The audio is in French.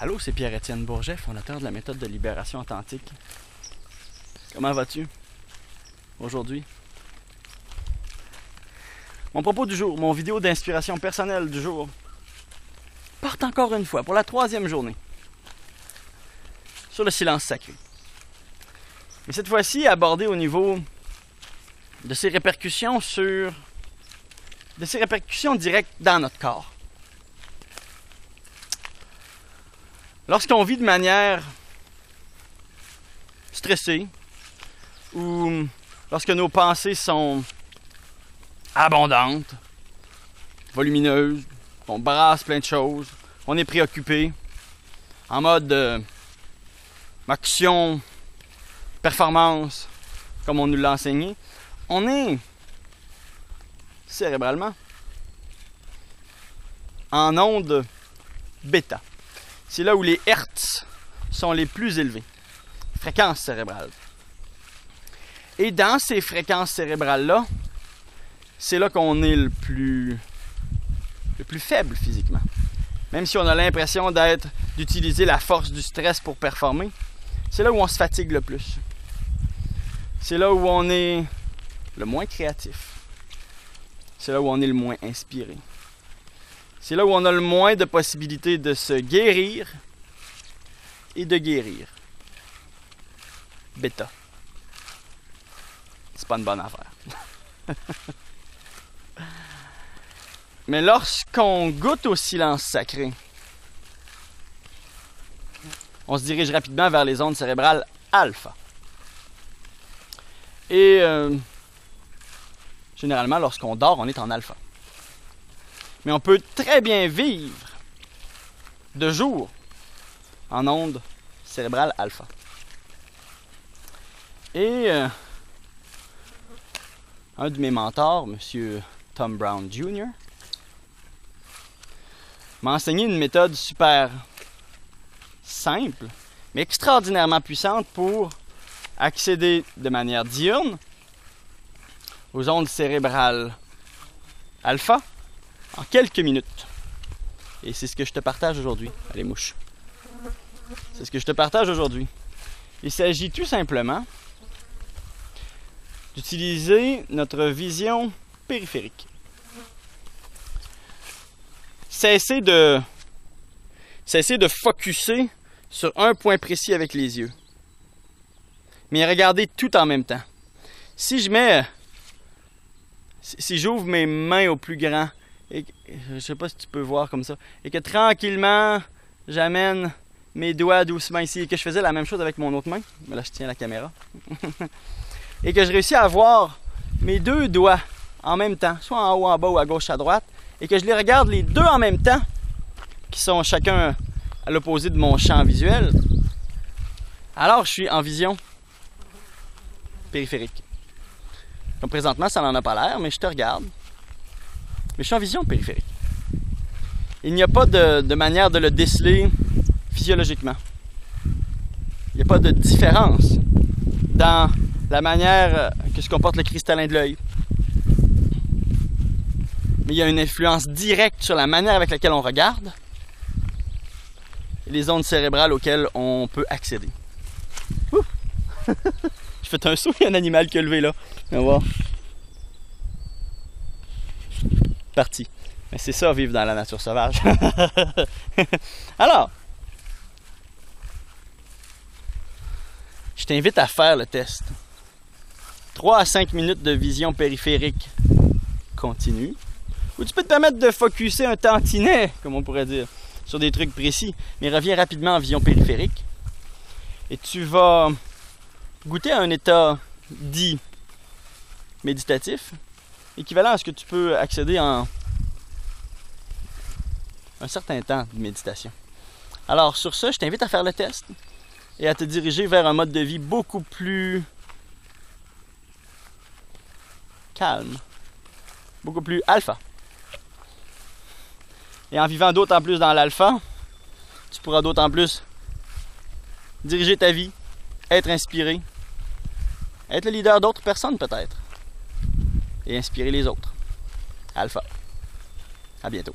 Allô, c'est Pierre-Étienne Bourget, fondateur de la méthode de libération authentique. Comment vas-tu aujourd'hui? Mon propos du jour, mon vidéo d'inspiration personnelle du jour, porte encore une fois, pour la 3e journée, sur le silence sacré. Mais cette fois-ci, abordé au niveau de ses répercussions directes dans notre corps. Lorsqu'on vit de manière stressée, ou lorsque nos pensées sont abondantes, volumineuses, on brasse plein de choses, on est préoccupé, en mode action, performance, comme on nous l'a enseigné, on est cérébralement en onde bêta. C'est là où les hertz sont les plus élevés, fréquences cérébrales. Et dans ces fréquences cérébrales-là, c'est là qu'on est le plus faible physiquement. Même si on a l'impression d'utiliser la force du stress pour performer, c'est là où on se fatigue le plus. C'est là où on est le moins créatif. C'est là où on est le moins inspiré. C'est là où on a le moins de possibilités de se guérir et de guérir. Bêta. C'est pas une bonne affaire. Mais lorsqu'on goûte au silence sacré, on se dirige rapidement vers les ondes cérébrales alpha. Et généralement, lorsqu'on dort, on est en alpha. Mais on peut très bien vivre de jour en ondes cérébrales alpha. Et un de mes mentors, M. Tom Brown Jr., m'a enseigné une méthode super simple, mais extraordinairement puissante pour accéder de manière diurne aux ondes cérébrales alpha en quelques minutes. Et c'est ce que je te partage aujourd'hui. Allez, mouche. C'est ce que je te partage aujourd'hui. Il s'agit tout simplement d'utiliser notre vision périphérique. Cesser de focusser sur un point précis avec les yeux. Mais regarder tout en même temps. Si j'ouvre mes mains au plus grand, et je sais pas si tu peux voir comme ça, et que tranquillement j'amène mes doigts doucement ici, et que je faisais la même chose avec mon autre main, mais là je tiens la caméra, et que je réussis à avoir mes 2 doigts en même temps, soit en haut, en bas ou à gauche, à droite, et que je les regarde les 2 en même temps, qui sont chacun à l'opposé de mon champ visuel, alors je suis en vision périphérique. Comme présentement, ça n'en a pas l'air, mais je te regarde. Mais je suis en vision périphérique. Il n'y a pas de manière de le déceler physiologiquement. Il n'y a pas de différence dans la manière que se comporte le cristallin de l'œil. Mais il y a une influence directe sur la manière avec laquelle on regarde et les ondes cérébrales auxquelles on peut accéder. Je fais un saut, il y a un animal qui a levé là. On va voir. Parti. Mais c'est ça, vivre dans la nature sauvage. Alors, je t'invite à faire le test. 3 à 5 minutes de vision périphérique continue. Ou tu peux te permettre de focusser un tantinet, comme on pourrait dire, sur des trucs précis. Mais reviens rapidement en vision périphérique. Et tu vas goûter à un état dit méditatif, équivalent à ce que tu peux accéder en un certain temps de méditation. Alors sur ce, je t'invite à faire le test et à te diriger vers un mode de vie beaucoup plus calme, beaucoup plus alpha. Et en vivant d'autant plus dans l'alpha, tu pourras d'autant plus diriger ta vie, être inspiré, être le leader d'autres personnes peut-être, et inspirer les autres. Alpha. À bientôt.